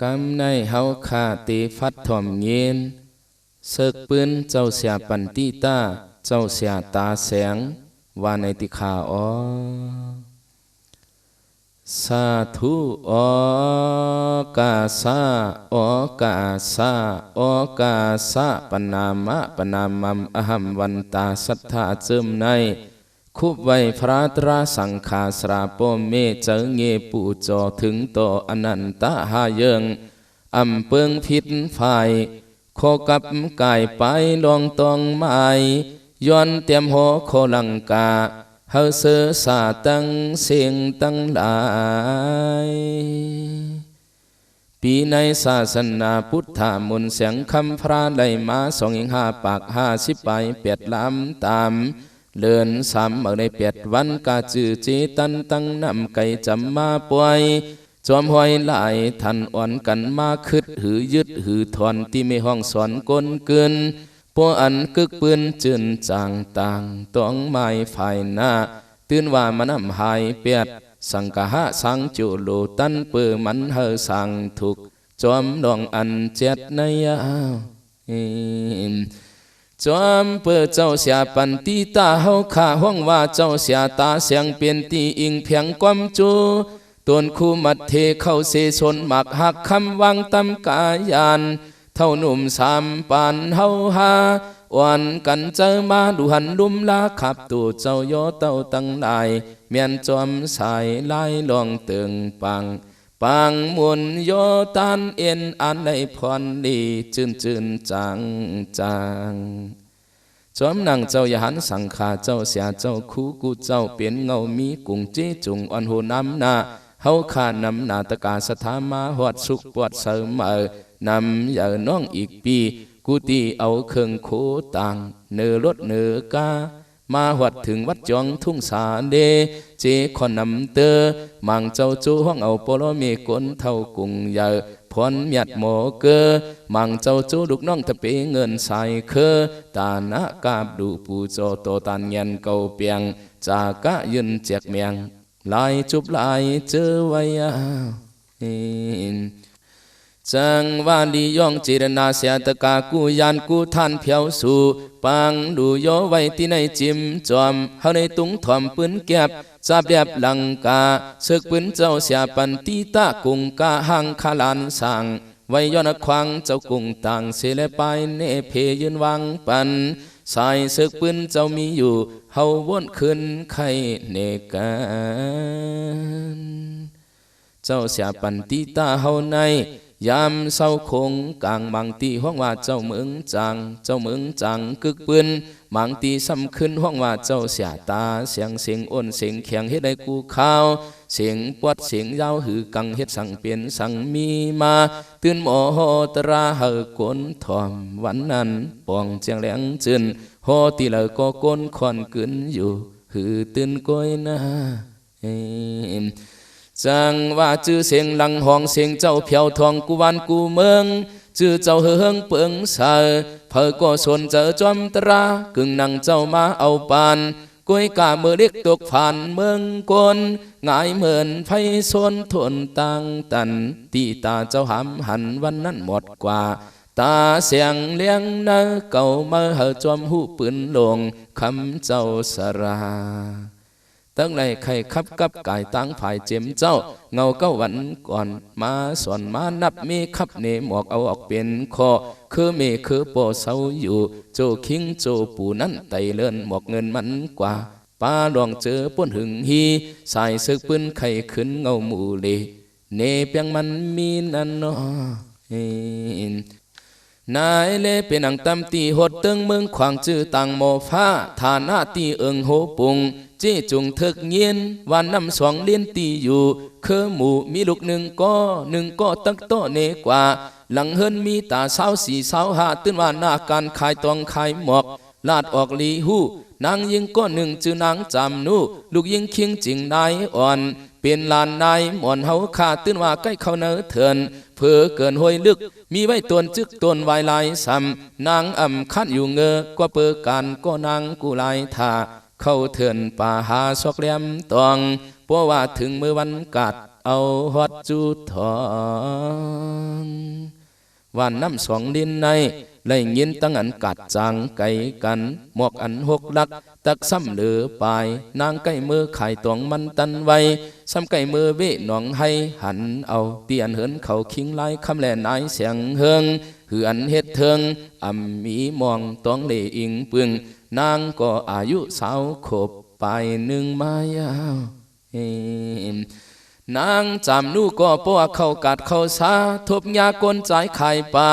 กำในเฮาขาตีฟัดถ่อมเย็นเสกปืนเจ้าเสียปันติตาเจ้าเสียตาแสงว่าในติขาอ๋อสาธุอกาสาอกาสาอกาสาปนามะปนามัมอหัมวันตาสัทธาเจิมในคุบไว้พระตราสังฆาสราปเมเจเงปูจอถึงต่ออนันตหาเยิงอำเปิงพิษไฟโคกับกายไปลองตองไม้ย้อนเตรียมหัวโคลังกาเฮาเสือสาตั้งเสียงตั้งหลายปีในศาสนาพุทธมนต์เสียงคำพระไหลมา2-5 ปาก50ไป8 ล้ำตามเลื่อน3ใน8 วันกาจือเจตันตั้งนำไก่จำมาป่วยจอมห้อยหลายทันอ่อนกันมาคึดหือยึดหือถอนที่ไม่ห้องสอนก้นเกินพวกอันกึกปืนจืนจางต่างต้องไม้ฝ่ายหน้าตื่นว่ามันหายเปียดสังกะหะสังจุโลตันเปื่อมันเฮสังถูกจอมดองอันเจ็ดในยาวจอมเปื่อเจ้าเสียปันตีตาเฮาข้าห้องว่าเจ้าเสียตาเสียงเปลี่ยนตีอิงเพียงความจูตนคู่มัดเทเข้าเสชนหมักหักคำวางตำกายานเท่าหนุ่มสามปานเฮาหาวันกันเจอมาดูหันลุ่มลาขับตัวเจ้าโยเต้าตั้งหลายเมียนจอมสายไล่ลองเตืองปังมุนโยตันเอ็นอันในพรดีจืนจางจอมนางเจ้าอยหันสังขาเจ้าเสียเจ้าคู่กูเจ้าเปลี่ยนเงามีกุงจีจุงอ่อนหูน้ำหน้าเฮาขานำนาตกาสถามาหอดสุขปวดเสริมนำอย่าน้องอีกปีกูตีเอาเครื่องโคต่างเนื้อรถเนื้อกามาหวัดถึงวัดจองทุ่งสาเดเจขอนำเตอมังเจ้าจูห้องเอาปลเมกนเท่ากุงใหญ่พรเมียดหมอเกอมังเจ้าจูลูกน้องทะเปเงินใส่เคอตานะกาบดูปูโจโตตันเงินเก่าเปียงจากะยืนเจียกเมียงลายจุบลายเจอไว้จังว่าลีย่องจิรนาเสียตะกากูยานกูท่านเพียวสู่ปังดูโยไว้ที่ในจิมจอมเฮาในตุงถ่อมปืนแก็บจับแยบลังกาศึกปืนเจ้าเสียปันตีตากุงกาหังคาลานสั่งไว้ย้อนควังเจ้ากุงต่างเสเลไปเนเพยืนวังปันสายศึกปืนเจ้ามีอยู่เฮาวนขึ้นไข่เนกันเจ้าเสียปันตีตาเฮาในยามเศร้าคงกลางบางตีห้องว่าเจ้าเมืองจังกึกปืนบางตีซ้ำขึ้นห้องว่าเจ้าเสียตาเสียงอ้นเสียงแข็งเฮ็ดได้กูข้าวเสียงปวดเสียงยาวหือกังเฮ็ดสั่งเปลี่ยนสั่งมีมาตื่นหมอโหตราเฮอกนทอมวันนั้นปองเจียงแหลงจืนโหตีเลยก็กนคอนกึนอยู่หือตื่นก้อยนะจังว่าจื้อเสียงหลังห้องเสียงเจ้าเพียวทองกูวันกูเมืองจื้อเจ้าเฮืองเปิงเสอเผอก็สนเจอจอมตรากึ่งนั่งเจ้ามาเอาปานก้อยกาเมื่อเล็กตกผ่านเมืองกนง่ายเหมือนไฟสนทนตังตันตีตาเจ้าหำหันวันนั้นหมดกว่าตาเสียงเลี้ยงเนื้อเก่ามาเฮอจอมหูปืนลงคำเจ้าสราตั้งในใครขับกับกายตั้งฝ่ายเจียมเจ้าเงาเก้าวันก่อนมาสอนมานับมีขับเนหมอกเอาออกเป็นคอคือเมคือโปเศร้าอยู่โจคิงโจปูนั้นไตเลื่อนหมอกเงินมันกว่าป้าลองเจอป้นหึงฮีสายซึกปืนไข่ขึ้นเงาหมู่เลเนเปียงมันมีนันเนาะนายเลเป็นอังตำตีหดตึงเมืองขวางจื้อตังโมฟ้าฐานะตีเอิงโหปุงเจ้จุงเถิกเงียนวันนำ2 เลี้ยนตีอยู่คือหมู่มีลูก1 ก็ตั้งโตเนกว่าหลังเฮินมีตา24 25ตื่นว่าหน้าการขายตองขายหมอกลาดออกลีหูนางยิงก็1จื้อนางจำนูลูกยิงเคียงจริงนายอ่อนเป็นลานนายหมอนเฮาขาตื่นว่าใกล้เข้าเนื้อเถื่อนเพื่อเกินห้วยลึกมีไว้ตวนจึกตวนไวลายซ้ำนางคันอยู่เงอกว่าเปิดการก็นางกูลายท่าเข้าเถื่อนป่าหาซอกแหลมตองเพราะว่าถึงมือวันกัดเอาฮอดจูทอง ว่านน้ำสองดินในไล่ยินตั้งอันกัดจางไก่กันหมอกอันหกลักตักซ้ำเหลือปลายนางไก่มือไข่ตวงมันตันไวซ้ำไก่มือเวหนองให้หันเอาเตียนเหินเขาคิงไล่คำแลนายเสียงเฮืองหืออันเฮ็ดเทิงอ่ำมีมองต้องเลอิงปึงนางก็อายุสาวขบไปหนึ่งมายาวนางจำนู่ก็ป้อเข้ากัดเข้าซาทบยากลใจไข่ป่า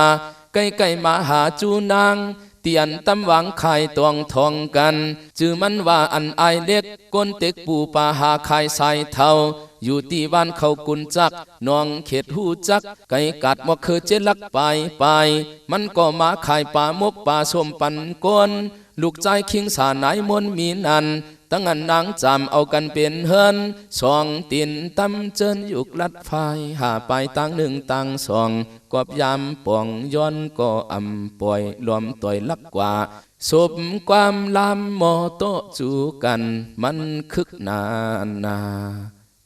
ไก่ไก่มาหาจูนางเตียนตำหวังไข่ตวงทองกันจือมันว่าอันไอเล็กก้นเต็กปูปาหาไข่ใส่เท่าอยู่ที่บ้านเขากุนจักน้องเขตหูจักไก่กัดมอกคือเจลักไปมันก็มาไข่ป่ามกป่าส้มปันก้นลูกใจคิงสาไหนมนมีนันตั้งอันนางจำเอากันเป็นเฮินสองตินตำเจินยุกลัดไฟหาไปตั้งหนึ่งตั้งสองกอบยามป่องย้อนก็อำป่วยรวมต่อยลักกว่าสบความลำโมโตจูกันมันคึกนา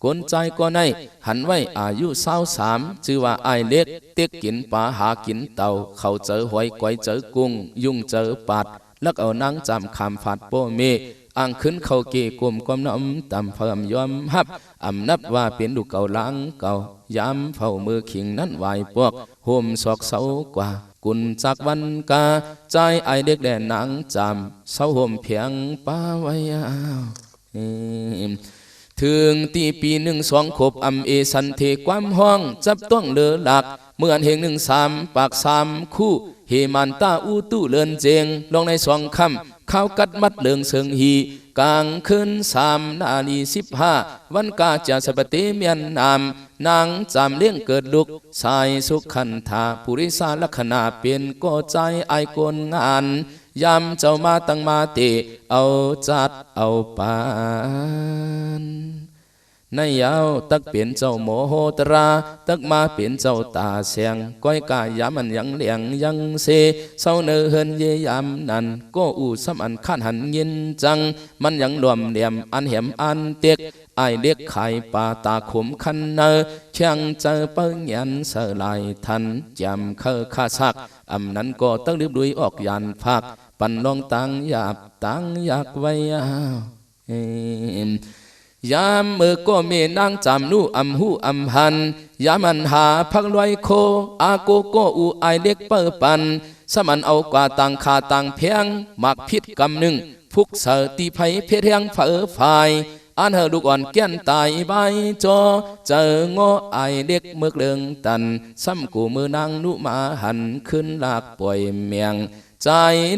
กลใจก็ในหันไว้อายุ23ชื่อว่าไอเล็กเต็กกินปลาหากินเต่าเขาเจอหอยก๋วยเจอกุ้งยุ่งเจอปัดแล้วเอานางจำคำฝาดโปเมอ่างขึ้นเขาเกกลมความน้ำต่ำเพิ่มยอมฮับอำนับว่าเป็นลูกเก่าล้างเก่าย้ำเฝ้ามือขิงนั้นไหวพวกโฮมศอกเสากว่ากุนจากวันกาใจไอเด็กแดนนางจำเสาห่มเพียงป้าไว้ถึงตีปี12ขบอำเอสันเทความห้องจับต้องเลอหลักเมื่อเฮง13ปาก3คู่เฮมันตาอูตู้เลินเจงลงใน2คำข้าวกัดมัดเลืองเสิงฮีกลางคืน3 นาฬิกา 15วันกาจะสปติเมียนนามนางจำเลี้ยงเกิดลูกสายสุขันธาปุริสาลักษณะเป็นก็ใจไอกลงานยำเจ้ามาตั้งมาเตเอาจัดเอาปานในยาวตักเปลี่ยนเจ้าโมโหตราตักมาเปลี่ยนเจ้าตาเสียงก้อยกายามันยังเลียงยังเซเศร้าเนอเฮินเยยามนันก็อูซ้ำอันขันหันยินจังมันยังรวมเหลี่ยมอันเหี่ยมอันเต็กไอเด็กไข่ป่าตาขมคันเนอเชียงเจอเปิ้งยันเสลายทันจำเคอข้าซักอำนั้นก็ตั้งรีบดุยออกยันพักปันลองตังหยาบตังอยากไว้ยามมือก็เมนางจำนู่อำหูอำหันยามันหาพักลอยโคอาโกโกอูไอเล็กเปิปันสมันเอากว่าต่างขาต่างเพียงมักพิษกำหนึ่งพุกเสตีไผเพเทียงเฝอฝ่ายอันเฮลูกอ่อนแก่นตายใบจอเจองอไอเด็กเมือกเลืองตันซ้ำกูมือนางนุมาหันขึ้นลากป่วยเมียงใจ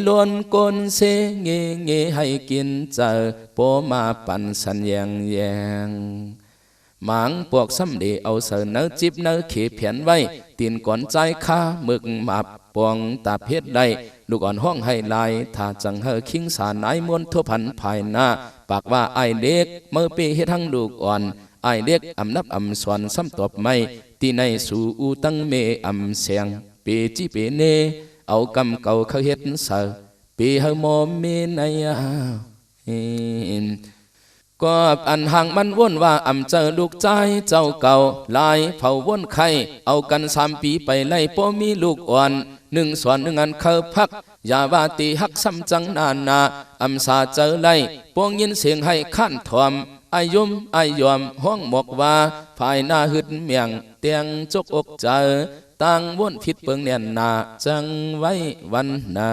ล้วนกลเสเงให้กินเจอโปมาปันสัญญงแยงหมางพวกซ้ำเดเอาเสนอจิบเนอเขเพียนไว้ตีนก่อนใจข้ามึกหมับปวงตาเพชรได้ลูกอ่อนห้องให้ลายถ้าจังเฮอคิงสารนายมวนทั่วพันภายหน้าปากว่าไอเด็กเมื่อปีเฮ็ดทั้งลูกอ่อนไอเด็กอำนับอำสวนซ้ำตบไม่ตีในสู่อูตั้งเมอำเสียงเปจีเปเนเอากำเก่าเขาเฮ็ดเสือปีเฮอมอมเมในก็อันห่างมันว่นว่าอำเจอลูกใจเจ้าเก่าลายเผาว่นไข่เอากัน3 ปีไปไล่ป้อมีลูกอ่อน1 ส่วน 1อันเคอพักอย่าว่าตีหักซ้ำจังนาอำสาเจอไล่ปวงยินเสียงให้ขั้นถ่อมอายุมอายอมห้องบอกว่าภายหน้าหึดเมียงเตียงจกอกเจอตั้งว่นผิดเปิงเนียนนาจังไว้วันนา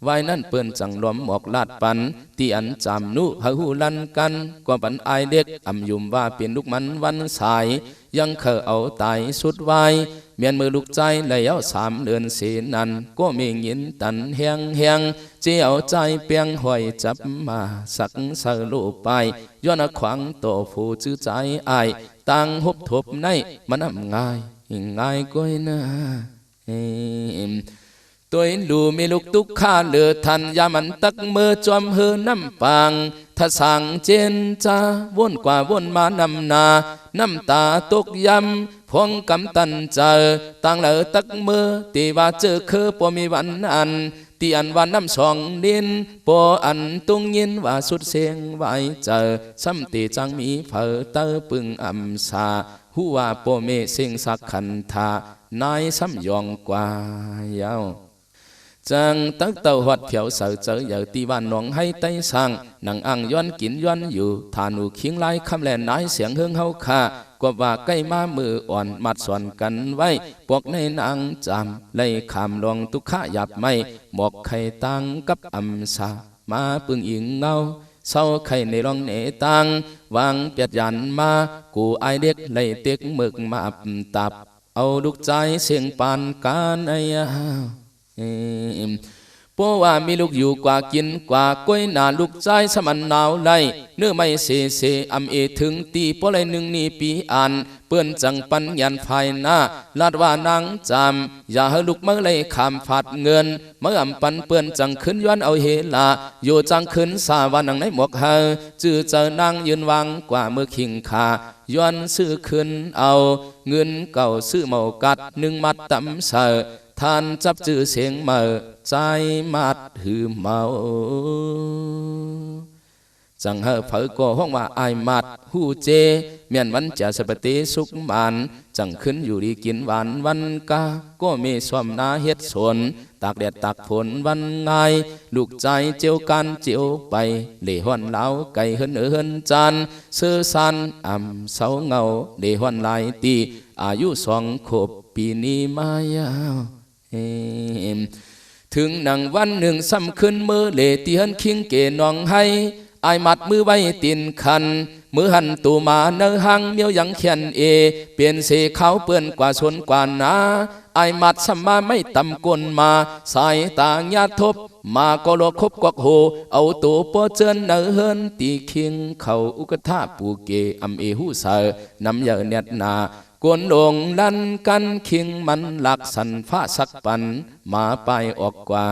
ไว้นั่นเปิ้นจังลมหมอกลาดปันตีอันจำนุหหูลันกันกว่าปันไอเด็กอำยุมว่าเป็นลูกมันวันสายยังเคยเอาตายสุดไว้เมียนมือลูกใจแล้ว3 เดือนเสนันก็มียินตันแหงเจียวใจเปียงหอยจับมาสักเสลูไปย้อนขวางโตผู้จื้อใจไอตั้งหบทบในมันง่ายก้อยนะตัวลูมีลูกตุกข้าเลือทันยามันตักมือจอมเฮน้ำปางถ้าสั่งเจนจ้าวนกว่าวนมานำนาน้ำตาตกยำพวงกำตันเจอตั้งเหลือตักมือตีว่าเจอคือปมีวันอัน ตีอันวันน้ำสองดินปออันตุงยินว่าสุดเสียงไว้เจอซ้ำตีจังมีเผอเตอปึงอัมสาหัวโปเมเสียงสักขันธานายซ้ำยองกว่าเยาจังตักเต่าหัดเผียวเสือเจออย่าตีวันหนองให้ไตสั่งนังอังย้อนกินย้อนอยู่ฐานูคิงไล่คำแลนนายเสียงเฮืองเฮาคากว่าใกล้มามืออ่อนมัดส่วนกันไว้พวกในนางจำไล่ขามลองตุกขะหยับไม่หมอกไข่ตังกับอัมสามาปึงอิงเงาเศร้าไข่ในรองเนตังวางเปียดยันมากูไอเด็กไล่เต็กหมึกมาตับเอาลูกใจเสียงปานกันไอ้เพราะว่ามีลูกอยู่กว่ากินกว่าก้อยนาลูกใจสมันหนาวไล่เนื้อไม่เสเสอำเอถึงตีเพราะไรหนึ่งนี่ปีอันเปื้อนจังปัญญาภายหน้าลาดว่านางจำอย่าให้ลูกเมื่อไรขามฝาดเงินเมื่ออำปันเปื้อนจังขึ้นย้อนเอาเฮลาอยู่จังขึ้นสาวันนังในหมวกเฮาจื้อเจอนางยืนวางกว่าเมื่อขิงขาย้อนซื้อขึ้นเอาเงินเก่าซื้อเมากัดหนึ่งมัดตำเสอท่านจับจื้อเสียงเมื่อใจมัดหือเมาจังเฮเผอก็ห้องว่าไอมัดหูเจเมียนวันจะสปติสุกมันจังขึ้นอยู่ดีกินหวานวันกาก็มีสวมนาเฮ็ดสนตากแดดตากฝนวันไงลูกใจเจียวกันเจียวไปเล่หวนเหลาไก่เฮินเฮินจันเสื้อสันอ่ำเสาเงาเล่หวนลายตีอายุ2 ขวบปีนี้มายาวถึงหนังวันหนึ่งซ้ำขึ้นมือเล่ตีเฮินคิงเกนองให้ไอมัดมือไว้ตินคันมือหันตูมาเนื้อหังเมียวยังเขียนเเปลี่ยนเสเขาเปื้อนกว่าชนกว่านาไอมัดสมาไม่ต่ำกลมาสายตาญาทบมาก็โลคบกวกโหเอาตัวปอเจินเนื้อเฮินตีคิงเขาอุกธาปูเกอำเอหูเสอนำเยอะเน็ดนากวนลงลันกันคิงมันหลักสันฟ้าสักปันมาไปออกกว่า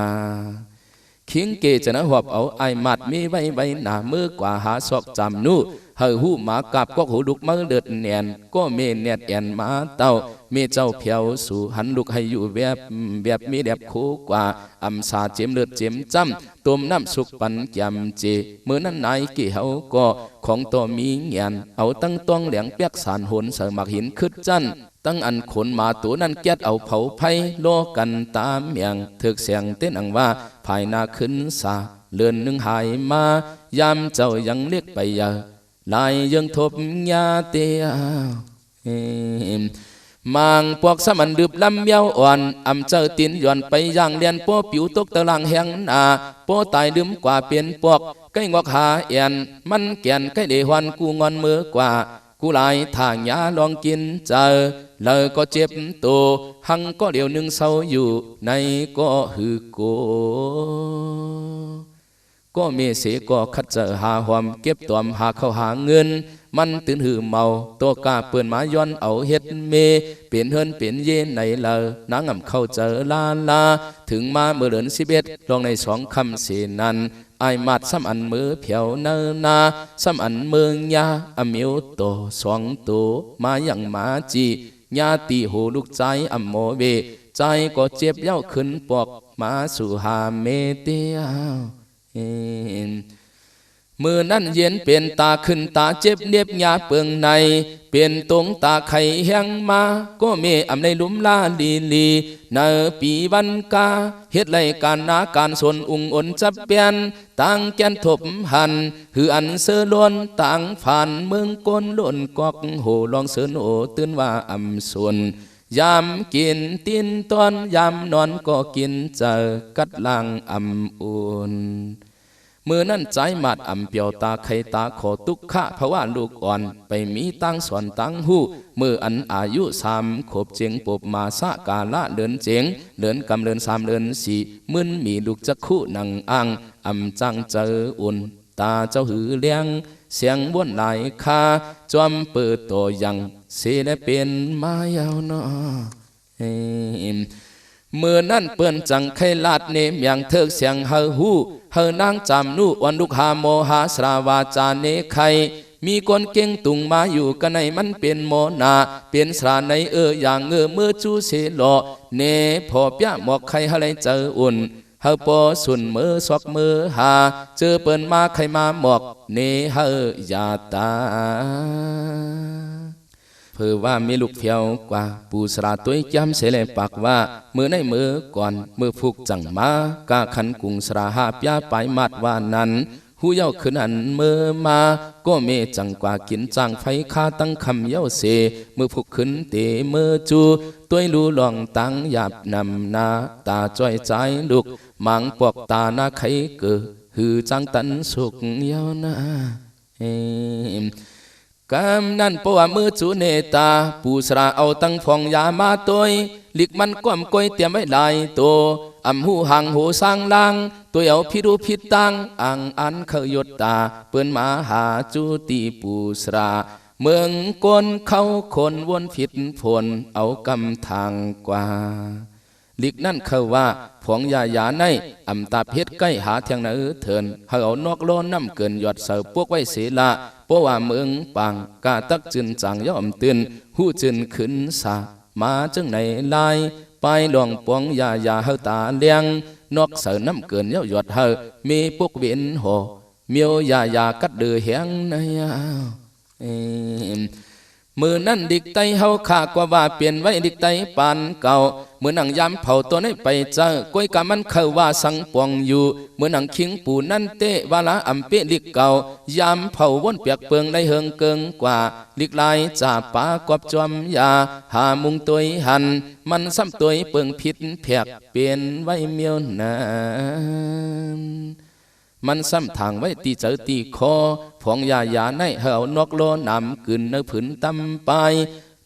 คิงเกจะนะหอบเอาไอมัดมีไว้ใบหน้ามือกว่าหาศอกจำนู่เฮาหูหมากับก็หูลุกมือเดือดแนนก็เมเน็ดแอนมาเต้าเมเจ้าเพียวสู่หันลุกให้อยู่แบบมีแดบคูกว่าอำสาเจียมเลือดเจียมจำต้มน้ำสุกปันแกมเจเมื่อนั้นนายกี่เฮาก็ของตัวมีเงียนเอาตั้งต้องเหลียงเปียกสารหนเสมักหินขึ้นจันตั้งอันขนมาตัวนั้นแก๊ดเอาเผาไผ่โลกันตามเมียงถึกเสียงเต้นอังว่าภายนาขึ้นสาเลื่อนหนึ่งหายมายามเจ้ายังเรียกไปยาลายยังทบยาเตียมางพวกสมันดืบลำเย้าอ่อนอำเจ้าตินย้อนไปย่างเลียนป้อผิวตกตะลังแหงนาป้อตายดื่มกว่าเปลี่ยนปอกใกล้งอกหาเอียนมันแก่นใกล้เดหวันกูงอนมือกว่ากูหลายทางยาลองกินเจอเลยก็เจ็บตัวหังก็เดียวหนึ่งเศร้าอยู่ในก็หือโกก็เมเสก็คัดเจอหาหอมเก็บตอมหาเข้าหาเงินมันตื่นหือเมาตัวกาเปื่อนมาย้อนเอาเฮ็ดเมเปลี่ยนเฮินเปลี่ยนเย็นไหนเลอนางอ่ำเข้าเจอลาถึงมาเมื่อเดือน11ลองใน2 คำเสนั้นไอมัดซ้ำอันมือเผียวเนนาซ้ำอันเมืองยาอมิวโต2 ตัวมาอย่างมาจีญาตีหูลูกใจอัมโมเวใจก็เจ็บเย้าขึ้นปอกมาสู่หาเมเตียมือนั่นเย็นเปลี่ยนตาขึ้นตาเจ็บเนียบยาเปืองในเปลี่ยนตรงตาไข่แห้งมาก็เมอำในลุมลาลีเนอปีวันกาเฮ็ดไรการนาการสนอุงอนจับเปลี่ยนต่างแกนทบหันหืออันเสือล้วนต่างผ่านเมืองก้นล้นกอกโหลองเสือโอตื่นว่าอำส่วนยามกินตีนตอนยามนอนก็กินเจอกัดล่างอำอุ่นมือนั่นใจมัดอ่ำเปียวตาไขตาขอตุกขะเพราะว่าลูกอ่อนไปมีตั้งสอนตั้งหูมืออันอายุ3 ขวบเจียงปบมาสะกาละเดินเจียงเดินกำเดิน3 เดิน4มึนมีลูกจักคู่นังอ่างอ่ำจังเจออุ่นตาเจ้าหือเลี้ยงเสียงบ้วนหลายคาจอมเปิดตัวยังเสและเป็นมายาวนอเมื่อนั่นเปื้อนจังไขลาดเนมอย่างเถิกเสียงเฮาหูเฮานางจำนู่วันลุกหาโมหาสราวาจาเนไขมีคนเก่งตุงมาอยู่กันในมันเป็นโมนาเป็นสราในอย่างเมื่อจูเสลอเนพอเปียหมอกไข่ฮะไรเจออุ่นฮ เฮาปอสุนมือสอกมือหาเจอเปิ้นมาใครมาหมอกเนเฮายาตาเพื่อว่ามีลูกเพียวกว่าปูสราตัวย้ำเสลปากว่ามือในมือก่อนมือผูกจังมากาขันกุงสราหาปยาไปมัดว่านั้นหูเย้าขึ้นอันมือมาก็เมจังกว่ากินจางไฟคาตั้งคำเย้าเสมือผูกขึ้นเตมือจูตัวลูหลองตั้งหยาบนำนาตาจ้อยใจลูกมังปอกตาหน้าไขเกือหือจังตันสุกเย้านะกำนั่นปวมือจูเนตาปูสราเอาตั้งฟองยามาตัวลิกมันก้มก้อยเตรียมไว้หลายตัวอำหูหังหูสร้างลังตัวเอาพิรุพิตังอังอันเคยยตาเปิ้นมาหาจูตีปูสราเมืองกนเขาคนวนผิดผลเอากำทางกว่าลิกนั่นเขาว่าผองยาในอำตาเพชรใกล้หาเทียงนาเถินเขาเอานอกโลน้ำเกินหยอดเสือพวกไว้เสียละเพราะว่าเมืองปังกาตักจึนจังย่อมตื่นหูจึนขึ้นสามาจึงในลายไปหลวงปองยาเฮาตาเลี้ยงนอกเสือน้ำเกินย่อหยอดเฮามีพวกเวียนห่อเมียวยากัดเดือเฮียงในมือนั่นดิกไตเฮาขากว่าว่าเปลี่ยนไว้ดิกไตปานเก่าเมื่อนังยามเผาตัวนี้ไปเจอก้อยกามันเข้าว่าสังปวงอยู่เมื่อนังคิงปูนั่นเตะวาละอำเปลิกเก่ายามเผาวนเปียกเปิงได้เฮิงเกิงกว่าลิกลายจ่าป่ากอบจอมยาหามุงตัวหันมันซ้ำตัวเปิงผิดเพียกเปลี่ยนไว้เมียวนั้นมันซ้ำทางไว้ตีเจอตีคอผองยาในเฮานอกโลนำกึนเนื้อผืนตำไป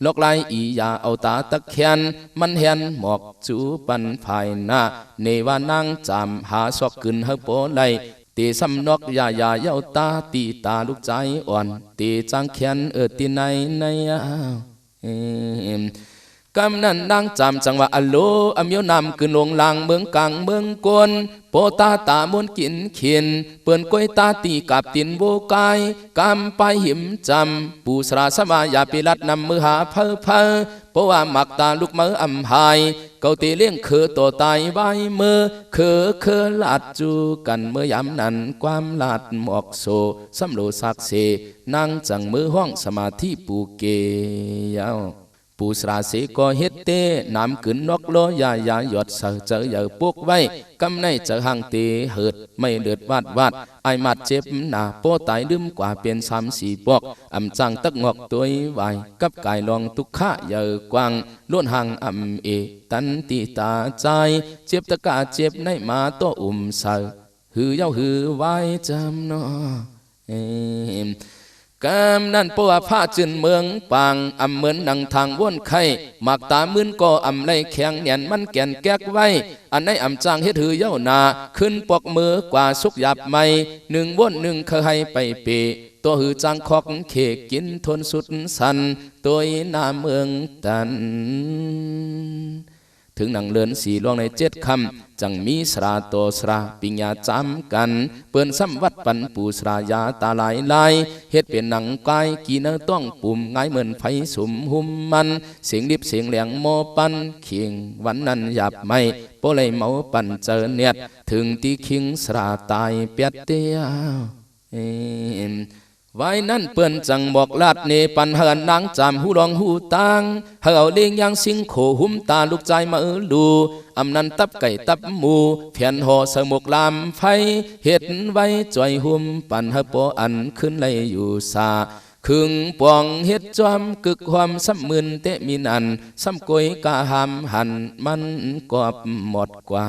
ลอกลายอียาเอาตาตะแคนมันเห็นหมอกจูปันภายหน้าเนวานางจำหาซอกกึนเฮาโปไลตีซ้ำนอกยาเย้าตาตีตาลูกใจอ่อนตีจางแขนตีในกำนั้นนางจำจังว่าอโลอเมียวนำขึ้นลงลางเมืองกลางเมืองกวนโปตาตามวนกินเขียนเปื่อนก้อยตาตีกับตินโบกายกำไปหิมจำปูสราสมายาปิรัดนำมือหาเพเพราะว่ามักตาลูกมืออำหายเกาตีเลี้ยงคือตัวตายไว้มือคือลาดจูกันเมื่อยำนั้นความลาดหมอกโซสำโลสักเสนางจังมือห้องสมาธิปูเกยาวปูสราเสก็เฮ็ดเตน้ำขึ้นนอกโลยาหยดเสือเจอเยอะพวกไว้กำในเจอห่างเตเหิดไม่เดือดวาดไอมัดเจ็บหนาโปตายลืมกว่าเปลี่ยน3-4ปอกอำจังตักงอกตัวไว้กับกายลองทุกขะเยอะกว้างล้วนห่างอำตันตีตาใจเจ็บตะกาเจ็บในมาโตเสือหือเย้าหือไว้จำนอกำนั่นปัวผ้าจืนเมืองปางอำเหมือนดังทางวนไข่หมักตามื่นก็อำไรแข็งเนียนมันแก่นแก๊กไว้อันในอำจางเฮ็ดหือเย้านาขึ้นปอกมือกว่าสุกหยับไม่หนึ่งวนหนึ่งเคยให้ไปเปตัวหือจางคอกเขกกินทนสุดสันตัวนาเมืองตันถึงหนังเลือนสีลวงใน7 คำจังมีสราโตสราปิญญาจำกันเปิ้นซ้ำวัดปันปูสรายาตาลายเฮ็ดเป็นหนังกายกีเนต้องปุ่มง่ายเหมือนไฟสุมหุ่มมันเสียงดิบเสียงแหลงโมปันเคียงวันนั้นหยับไม่โปเลยเมาปันเจอเนียดถึงที่คิงสราตายเปียดเตียวไว้นั่นเปิ้นจังบอกลาดเนปันเฮินนางจำหูรองหูตังเฮาเลี้ยงยังสิงโขหุ้มตาลูกใจมาดูอำนันตับไก่ตับหมูเพียนห่อสมุกลามไฟเห็ดไว้จ่อยหุ้มปันเฮาปออันขึ้นเลยอยู่ซาครึ่งปองเฮ็ดจอมกึกความซ้ำมืนเตะมีนันซ้ำกวยกะหามหันมันกอบหมดกว่า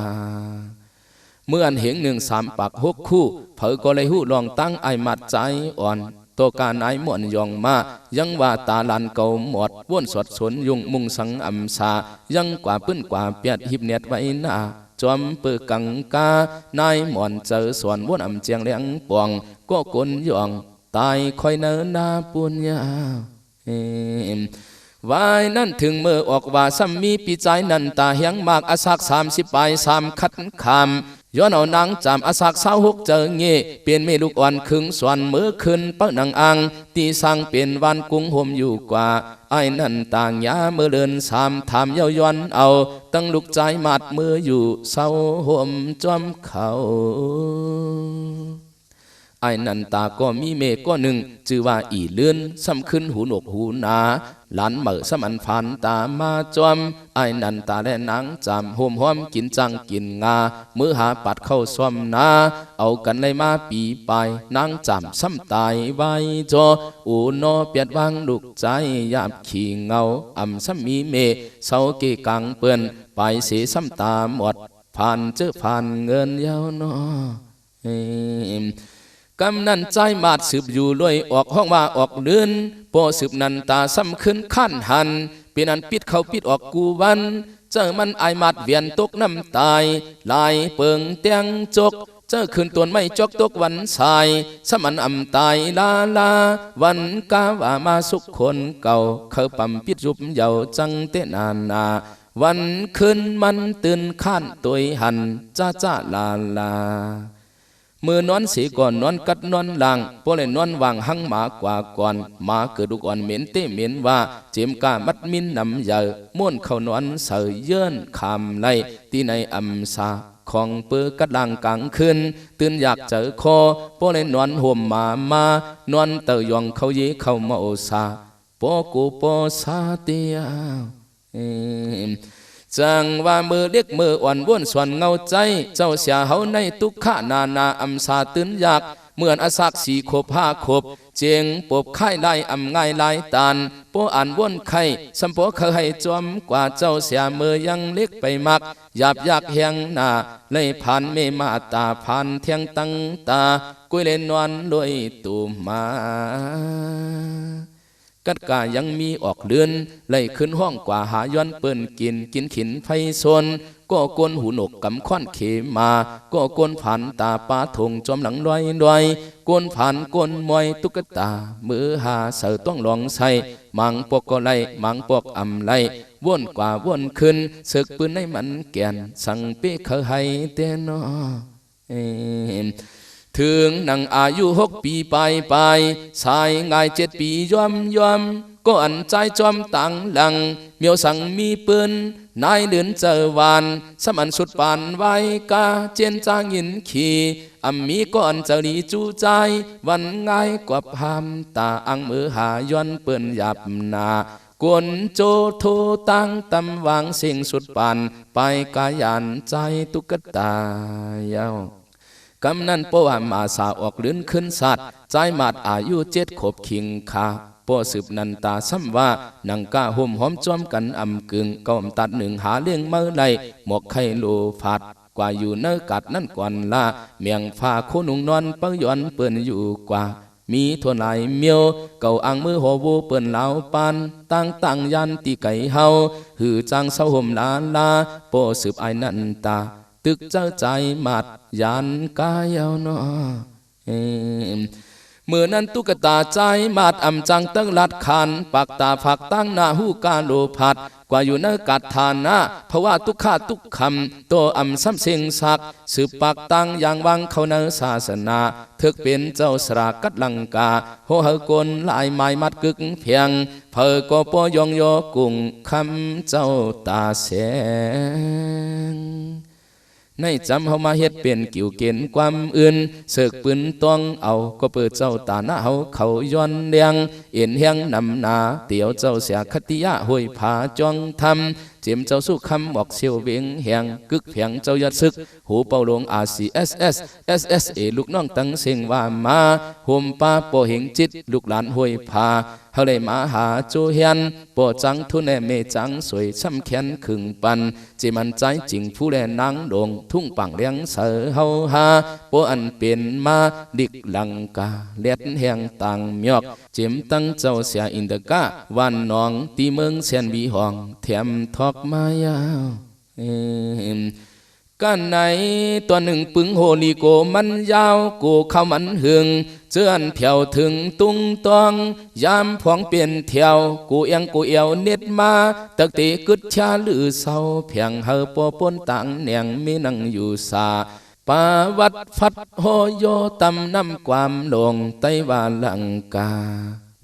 เมื่ออันเหง1-3 ปาก6 คู่เผอก็เลยหู้ลองตั้งไอมัดใจอ่อนตัวการนายม่วนยองมายังว่าตาลันเก่าหมดว่นสดสนยุงมุงสังอำสายังกว่าปื้นกว่าเปียดหิบเน็ตไว้หน้าจอมเปือกังกานายม่วนเจอสวนว่นอำเจียงเลี้ยงปองก็กลยองตายคอยเนินนาปุญญาวายนั่นถึงเมื่อออกว่าซ้ำมีปีใจนันตาเฮียงมากอาศัก30 ปลาย3 คัดคำ ย้อนเอานางจามอาศัก26เจอเงี้เปลี่ยนเมลูกอ่อนครึ่งส่วนมือขึ้นปักนังอังตีสังเปลี่ยนวันกุ้งห่มอยู่กว่าไอ้นั่นต่างยาเมื่อเดินสามถามเย้าย้อนเอาตั้งลูกใจมัดมืออยู่เศร้าห่มจอมเขาไอ้นันตาก็มีเมฆก็หนึ่งชื่อว่าอีเลื่อนซ้ำขึ้นหูหนกหูนาหลานเหมือสมันฟันตามาจอมไอ้นันตาและนางจำห่มห้อมกินจังกินงามือหาปัดเข้าซ้อมนาเอากันเลยมาปีไปนางจำซ้ำตายไว้จออูนอเปียดวางลูกใจยาบขี่เงาอ่ำซ้ำมีเมฆเศร้าเกกังเปื่อนไปเสียซ้ำตาหมดผ่านเจอผ่านเงินยาวนอกำนันใจมาดสืบอยู่ลอยออกห้องว่าออกเดินพอสืบนันตาซ้ำขึ้นขั้นหันเป็นอันปิดเขาปิดออกกูวันเจอมันไอมาดเวียนตกน้ำตายลายเปิงเตียงจกเจอคืนตัวไม่จกตกวันสายสมันอ่ำตายลาวันกาว่ามาสุขคนเก่าเขาปั๊มปิดยุบเยาจังเตนานาวันคืนมันตื่นขั้นตัวหันจ้าลามือนอนสีก่อนนอนกัดนอนหลังพอเลยนอนวางหังหมากว่าก่อนหมาเกิดดุก่อนเหม็นเต้เหม็นว่าเจียมกามัดมินนำใหญ่ม้วนเข้านอนเสยเยื่นคำไล่ที่ในอัมซาของเปื้อกัดลังกลางคืนตื่นอยากเจอคอพอเลยนอนห่มมานอนเตยองเขาเย่เข้ามาโอซาปอกูปอซาเตียจังว่ามือเด็กมืออ่อนว่นส่วนเงาใจเจ้าเสียเฮาในทุกขะนาอัมสาตื่นอยากเหมือนอาศักสี่ขบ5ขบเจียงปบไข่ไล่อำง่ายลายตานปออ่านว่นไข่สัมปอเคยให้จอมกว่าเจ้าเสียมือยังเล็กไปมักหยาบยากแหงหน้าเลยผ่านเมมาตาผ่านเทียงตั้งตากุยเล่นนอนลอยตูมากัดกายังมีออกเลือนไล่ขึ้นห้องกว่าหาย้อนเปิ้นกินขินไฟซนก็กวนหูหนกกำค้อนเขมาก็กวนผ่านตาป้าทงจอมหลังลอยกวนผ่านกวนมวยตุ๊กตามือหาเสือต้องลองใส่มังปกก็ไล่มังปกอำไล่วนกว่าวนขึ้นศึกปืนให้มันแก่นสั่งเป้เคยให้เต้นถึงนังอายุ6 ปีไปสายง่าย7 ปียอมก็อันใจจอมตังหลังเมียวสั่งมีปืนนายเดือนเจอวานสมันสุดปานไว้กาเจนจางหินขี่มีก่อนจะดีจูใจวันง่ายกว่าพามตาอังมือหาย้อนเปิ้นหยับนากวนโจโทตั้งตำวางสิ่งสุดปานไปกายันใจตุกตายาวกำนันปวามาสาออกลื่นขึ้นสัตว์ใจมาดอายุ7 ขบคิงคาปอสืบนันตาซ้ำว่านังก้าห่มหอมจอมกันอำกึ่งก้มตัดหนึ่งหาเลี้ยงเมื่อไรหมกไข่โลผัดกว่าอยู่เนื้อกัดนั่นก่อนละเมียงฟ้าโคนุงนอนเปิ้งย้อนเปิ้นอยู่กว่ามีทวนไหลเมียวเก่าอังมือหัววูเปิ้นเหลาปานตั้งยันตีไก่เฮาหือจังเศร้าห่มลาปอสืบไอนันตาตึกเจ้าใจมัดยันกายเอาเนาะเมื่อนั้นตุ๊กตาใจมาดอำจังตั้งลัดขันปากตาผักตั้งหน้าหูกาโลผัดกว่าอยู่ในกัดฐานะเพราะว่าทุกข้าทุกคำตัวอำซ้ำเสียงสักสืบปากตั้งอย่างวังเขาในศาสนาถึกเป็นเจ้าสรากัดลังกาโหเฮกลลายไม้มัดกึกเพียงเพอก็ปอยองโยกุ่งคำเจ้าตาแสงในจำเฮามาเฮ็ดเป็นกิ่วเกณฑ์ความอื่นเสกปืนต้องเอาก็เปิดเจ้าตาหน้าเฮาเขาย้อนเลียงเอ็นเฮียงนำนาเตียวเจ้าเสียคติยะห้วยผาจ้องทำเจียมเจ้าสู้คำบอกเสียวเวียงแหงกึกเพียงเจ้ายัดซึกหูเป่าลง RCSS SSA ลูกน้องตั้งเสียงว่ามาห่มป้าปอเหงจิตลูกหลานห้วยผาเฮาเลยมาหาโจเฮียนปอจังทุนแน่เมจังสวยช้ำแขนขึงปันจิมันใจจริงผู้แลนางดงทุ่งปังเลี้ยงเสือเฮาหาปออันเป็นมาดิกลังกาเล็ดแหงต่างเมียกจิมตั้งเจ้าเสียอินเดกาวันนองตีเมืองเสียนบีห้องแถมทอกมายาวกันไหนตัวหนึ่งปึงโฮลีโกมันยาวกูเข้ามันหึงเจือนเถียวถึงตุ้งตองยามพองเปลี่ยนเถียวกูเอียงกูเอวเน็ดมาตักตีกึดชาลือเศร้าเพียงเฮอปอปนต่างเนียงมีนังอยู่สาไป ปาวัดฟัดโหโยตำน้ำความลงไต้วาลังกา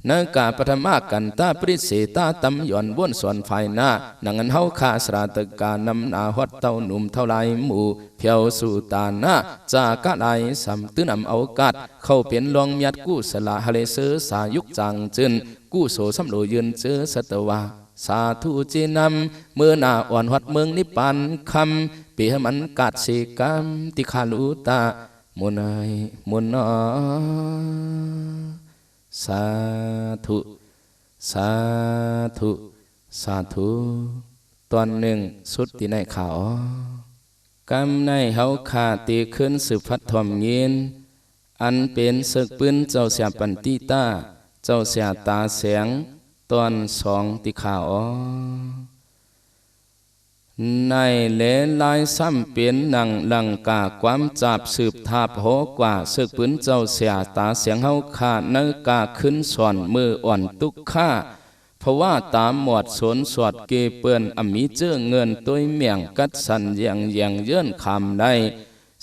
นากาปฐมากันตาปริเสตาตำย่อนบ้วนส่วนฝ่ายหน้านังอันเฮาขาสราตกานำนาฮอดเต้าหนุ่มเท่าไรหมู่เพียวสู่ตาหน้าจากะไลสัมตื้นำเอากัดเข้าเปลี่ยนลองยัดกู้สละฮะเลเซอสายุกจังจึนกู้โสสำโลยืนเจอสตวาสาธุเจนำเมื่อนาอ่อนหัดเมืองนิพพานคำเปียมันกัดเสกรรมติขาลุตามุนายมุนนอสาธุสาธุสาธุตอนหนึ่งสุดที่ในข่าวกำในเฮาขาตีขึ้นสืบพัดทอมเย็นอันเป็นศึกปืนเจ้าเสียปันติตาเจ้าเสียตาแสงตอนสองที่ข่าวในเลลายซ้ำเปลี่ยนหนังลังกาความจับสืบทาบโหกว่าศึกปืนเจ้าเสียตาเสียงเฮาขาดนกาขึ้นสอนมืออ่อนตุกข้าเพราะว่าตามหมวดสนสวดเกเปื้อนอมีเจ้าเงินตัวเมียงกัดสันอย่างเยื่นคำได้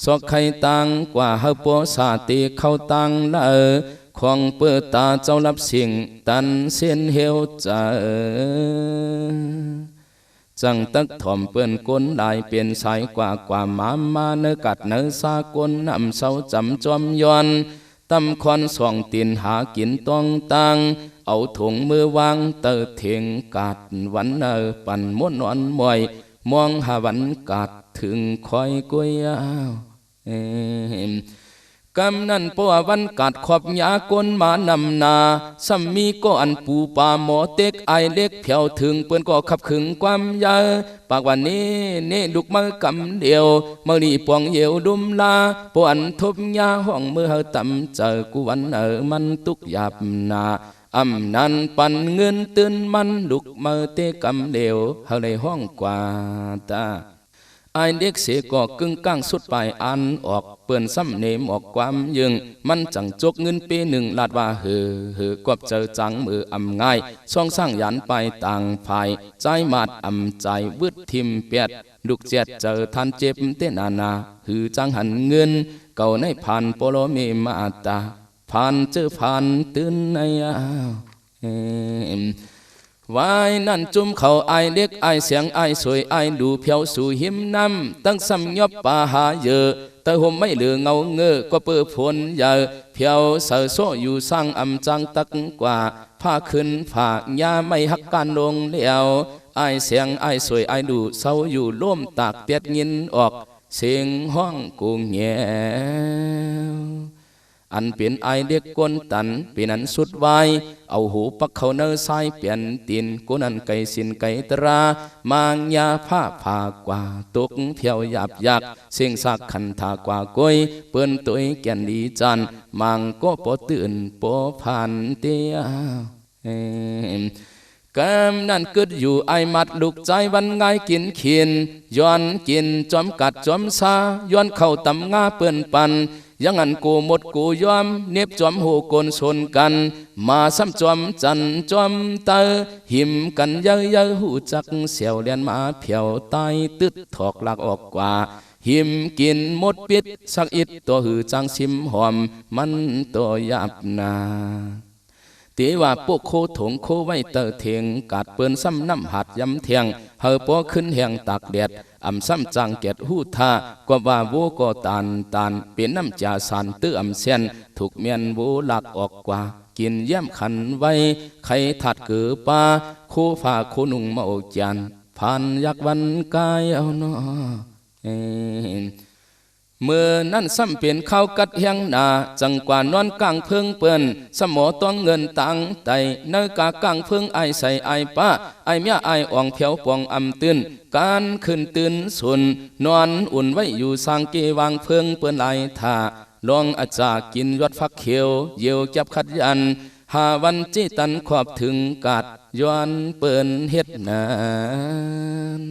สอกไข่ตังกว่าเฮาปัวสาติเข้าตังละของเปิดตาเจ้ารับสิ่งตันเส้นเหี่ยวใจจังตักถ่อมเปื้อนก้นลายเปลี่ยนสายกว่ามาเนื้อกัดเนื้อสากลนำเสาจำจอมย้อนตำคอนส่องตีนหากินต้องตังเอาถุงมือวางเตอเถียงกัดวันปั่นม้วนนอนมวยมองหาวันกัดถึงคอยกุยกำนันปัววันกัดขอบยากลมานำนาสัมมีก็อันปูปาหมอเต็กไอเล็กเพียวถึงเปิ้นก็ขับขึงความยาปากวันนี้เน่ลุกมากำเดียวเมื่อนี้ปวงเหี่ยวดุมลาปวนทบยาห้องมือเฮาตำเจอกูวันมันตุกหยาบนาอำนันปันเงินตื่นมันลุกมือเตะกำเดียวเฮาในห้องกว่าตาไอเด็กเสก็กึ่งก้างสุดปลายอันออกเปื่อนซ้ำเนมออกความยึงมันจังจกเงินปีหนึ่งลาดว่าเหือกวบเจอจังมืออำง่ายซ่องสร้างยันไปต่างฝ่ายใจมาดอำใจวืดทิมเปียดลูกเจ็ดเจอทันเจ็บเต้นนาหือจังหันเงินเก่าในผ่านโปโลเมมาตาผ่านเจอผ่านตื่นในวายนั่นจุ่มเขาไอเด็กไอเสียงไอสวยไอดูเพียวสู่หิมน้ำตั้งซ้ำยบป่าหาเยอะแต่ห่มไม่เหลือเงาเงอก็เปิดผลเยอะเพียวเสือโซอยู่สร้างอำจังตักกว่าผ้าขึ้นผ้ายาไม่หักการลงเลี้ยวไอเสียงไอสวยไอดูเศร้าอยู่ร่วมตากเตียดเงินออกเสียงห้องกูแงอันเป็นไอเด็กกวนตันเป็นอันสุดไวเอาหูปักเขาเนื้อสายเปลี่ยนตีนกูนันไก่สินไก่ตรามางยาผ้าผ่ากว่าตกเพียวหยาบยักเสียงสักขันถากว่าก้อยเปิ้นตัวแก่นดีจันมังก็ปอตื่นปอผ่านเตียกำนั่นเกิดอยู่ไอมัดลูกใจวันง่ายกินเขียนย้อนกินจอมกัดจอมซาย้อนเข้าตำงาเปิ้นปันยังอันกูหมดกูยอมเน็บจอมหูกลชนกันมาซ้ำจอมจันจอมเตอหิมกันเยอะหูจักเสียวเลียนมาเพียวตายตึดถอกหลักออกกว่าหิมกินหมดปิดสักอิดตัวหือจังชิมหอมมันตัวยับนาตีว่าพวกโคถงโคไว้เตอเทียงกัดเปิ้นซ้ำน้ำหัดย้ำเทียงเฮาปอขึ้นแห่งตากแดดอำซ้ำจังเกตหูท่ากว่าโวก็ตานเป็นน้ำจ่าสันตื้ออำเสียนถูกเมียนโวหลักออกกว่ากินเยี่ยมขันไว้ไข่ถัดเกือป้าโคฝ่าโคนุ่งมาอกจันผ่านยักวันกายเอาเนาะเมื่อนั้นซ้ำเป็นข้าวกัดเฮียงนาจังกว่านอนกลางเพิงเปิ้นสมอต้องเงินตังไตเนื้อกากลางเพิงไอใส่ไอป้าไอเมียไออ่องเพียวปองอำตื่นการขึ้นตื่นสุนนอนอุ่นไว้อยู่สางเกวางเพิงเปิ้นไอท่าลองอาจารกินยอดฟักเขียวเยี่ยวจับขัดยันหาวันจีตันขอบถึงกัดย้อนเปิ้นเฮ็ดนาน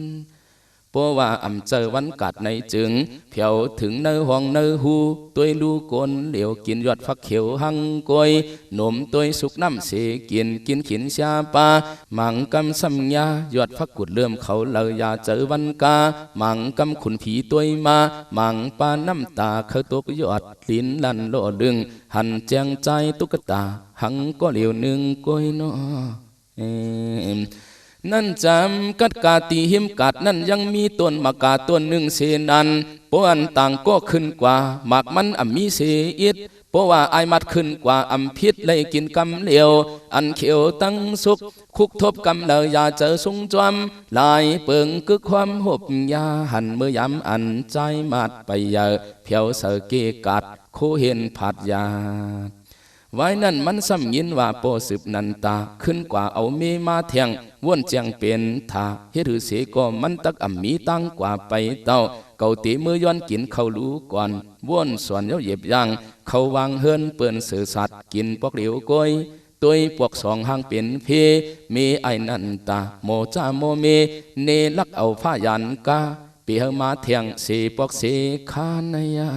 เพราะว่าอำเจอวันกัดในจึงเพียวถึงเนื้อห้องเนื้อหูตัวลูกนเหลียวกินยอดฟักเขียวหังกอยหนมตัวสุกน้ำเสกินขินชาปามังกำสัมญายอดฟักกุดเลื่อมเขาเลยอย่าเจอวันกามังกำขุนผีตัวมามังปาน้ำตาเขาตกยอดลิ้นลันโลดึงหันแจงใจตุ๊กตาหังก็เหลียวหนึ่งกอยนอนั่นจำกัดกาตีหิมกัดนั่นยังมีต้นมะกาต้นหนึ่งเสนันปวนต่างก็ขึ้นกว่าหมากมันมีเสอิดเพราะว่าไอมัดขึ้นกว่าพิษเลยกินกำเหลียวอันเขียวตั้งสุกคุกทบกำเลยอย่าเจอสุงจอมลายเปิงกึกความหบยาหันเมื่อยำอันใจมัดไปเยอะเพียวเสเกกัดโคเห็นผัดยาไว้นั่นมันซ้ำยินว่าโปสืบนันตาขึ้นกว่าเอาเมมาแทงว่นเจียงเป็นทาเฮรือเสก็มันตักมีตั้งกว่าไปเต้าเก่าตีมือย้อนกินเขารู้ก่อนว่นส่วนเย้าเหยียบย่างเขาวางเฮินเปื่อนเสือสัตว์กินปอกเหลียวก้อยตัวพวกสองหางเป็นเพเมไอนันตาโมจาโมเมเนลักเอาผ้ายันกาเปียมาแทงเสปอกเสขานายา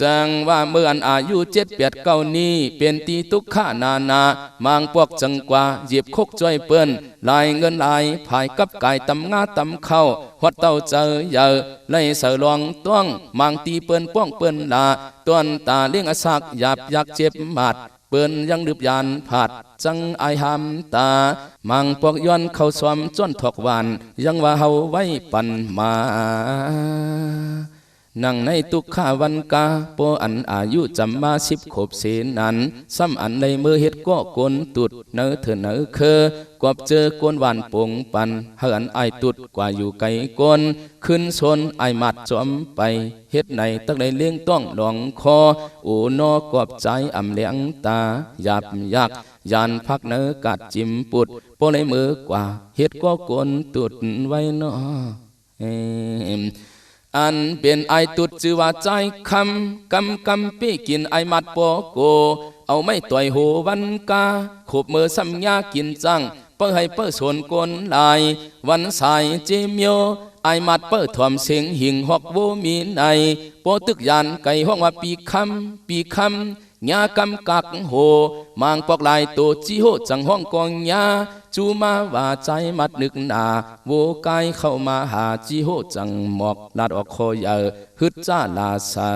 จังว่าเมื่ออันอายุ7-8-9นี้เป็นตีทุกข้านานามางพวกจังกว่าหยิบคกจ้อยเปิ้นลายเงินลายภายกับกายตำงาตำเข้าหัดเต้าเจอเยอะไล่เสือลองต้องมางตีเปิ้นป้องเปิ้นลาต้นตาเลี้ยงอาศักหยาบยักเจ็บหมัดเปิ้นยังดึบยานผัดจังไอหามตามังพวกย้อนเข้าสวมจนถกวันยังว่าเฮาไว้ปันมานั่งในตุกข้าวันกาโปอันอายุจำมา10 ขวบเสนันซ้ำอันในมือเฮ็ดก็กนตุดเนอเถอเนอเคอกบเจอกวนหวานปงปันเหินไอตุดกว่าอยู่ไกลกนขึ้นชนไอมัดจอมไปเฮ็ดในตั้งในเลี้ยงต้องหลองคออูนอกอบใจอ่ำเลี้ยงตาหยาบยักยานพักเนอกัดจิ้มปุดโปในมือกว่าเฮ็ดก็กนตุดไว้นออันเป็นไอตุดจือว่าใจคำปี้กินไอมัดปอโกเอาไม่ต่อยโหวันกาขบมือซ้ำยากินจังเปิ้ให้เปิ้สวนกนลายวันสายเจมิโอไอมัดเปิ้ถ่วมเสียงหิงหอกโวมีในปอตึกยานไก่ห้องว่าปีคำยากำกักโหมางปอกลายโตจีโหจังห้องกองยาจูมาว่าใจมัดนึกนาโวกายเข้ามาหาจีโหจังหมอกลาดออกคอยฮึดจ้าลาซา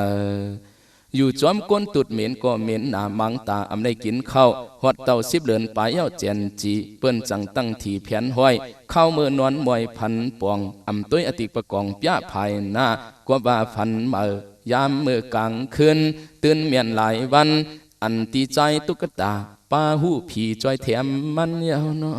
อยู่จอมก้นตุดเหม็นก็เหม็นหนามังตาอำได้กินข้าวหอดเต่า10 เดือนปลายเย้าเจนจีเปิ้นจังตั้งทีแผนห้อยเข้าเมื่อนอนมวยพันปองอำต้วยอติประกองป้าภายหน้ากว่าว่าพันเมื่อยามเมื่อกลางคืนตื่นเมียนหลายวันอันตีใจตุ๊กตาป้าหูผีจอยแถมมันยาวเนาะ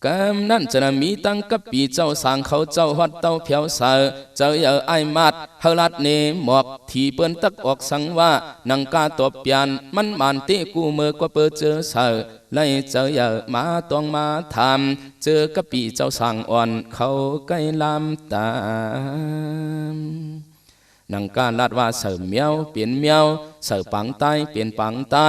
กำนั่นจะมีตั้งกับปีเจ้าสางเขาเจ้าฮอดเต้าเพียวเสือเจ้าอย่าไอมัดเฮลัดเนหมอกที่เปิ้นตักออกสังว่านังกาตบเปียนมันมันเตกูเมื่อกว่าเปิดเจอเสือไล่เจ้าอย่ามาต้องมาทำเจอกับปีเจ้าสางอ่อนเขาใกล้ลำตามนังการลาดว่าเสือเมียวเปลี่ยนเมียวเสือปังใต้เปลี่ยนปังใต้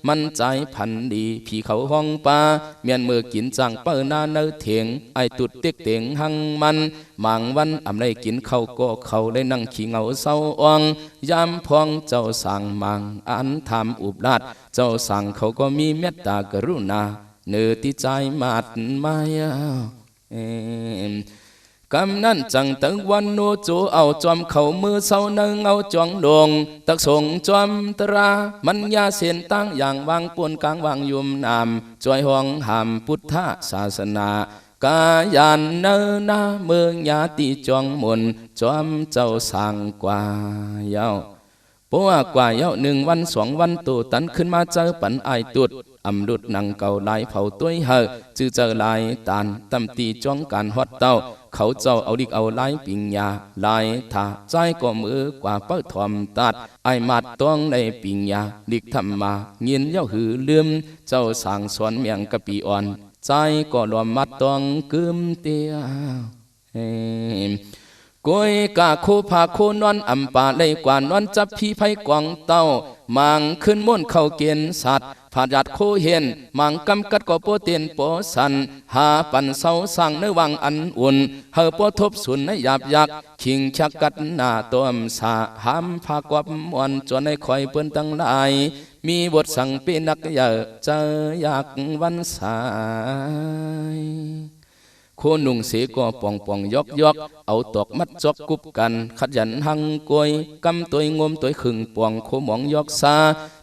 มันใจพันดีพี่เขาห้องปลาเมียนมือกินจังเปิ้นาเนื้อเถียงไอตุดเต็กเตียงหังมันมังวันอำได้กินเขาก็เขาได้นั่งขี้เหงาเศร้าอ่องยามพองเจ้าสั่งมังอันทำอุบลาดเจ้าสั่งเขาก็มีเมตตากรุณาเนื้อที่ใจมาดมายากำนั้นจังตึงวันโนโจเอาจอมเขามือเศร้านึงเอาจองดงตักส่งจอมตรามันยาเส้นตั้งอย่างวางปวนกลางวางยุมนามจอยห้องหามพุทธศาสนากายานเนนาเมืองยาติจองมนจอมเจ้าสั่งกว่าเย้าเพราะว่ากว่าเย้า1 วัน2 วันตัวตันขึ้นมาเจอปันไอตุดอำดุดนังเก่าลายเผาตัวเฮอจือเจอลายตานตำตีจ้องการฮอดเต้าเขาเจ้าเอาดิกเอาลายปิงยาลายถาใจก็มือกว่าเปิ้ถอมตัดไอมัดต้องในปิงยาดิกทำมาเงียนเย้าหือลืมเจ้าสั่งสอนเมียงกะปีอ่อนใจก็รวมมัดต้องกึมเตียกวยกาโคพาโคนอนอำป่าเลยกว่านอนจับพี่ไผกวางเต้ามังขึ้นม่วนเข้าเกณฑ์สัตว์ไผ ผาดยัดโคเห็นมังกำกัดก็โปเตียนโปสันหาปันเสาสั่งในวังอันอุ่นเฮอโปทบสุนในหยาบยักขิงชักกัดหน้าตัวมสาหามพากวับมวนจนในคอยเปิ้นตั้งหลายมีบทสั่งเป็นนักเยอะเจออยากวันสายโคนุ่งเสก็ป่องป่องยอกยอกเอาตอกมัดจอกกุบกันขัดยันหังกวยกำตัวงมตัวขึงป่องโคหมองยอกซา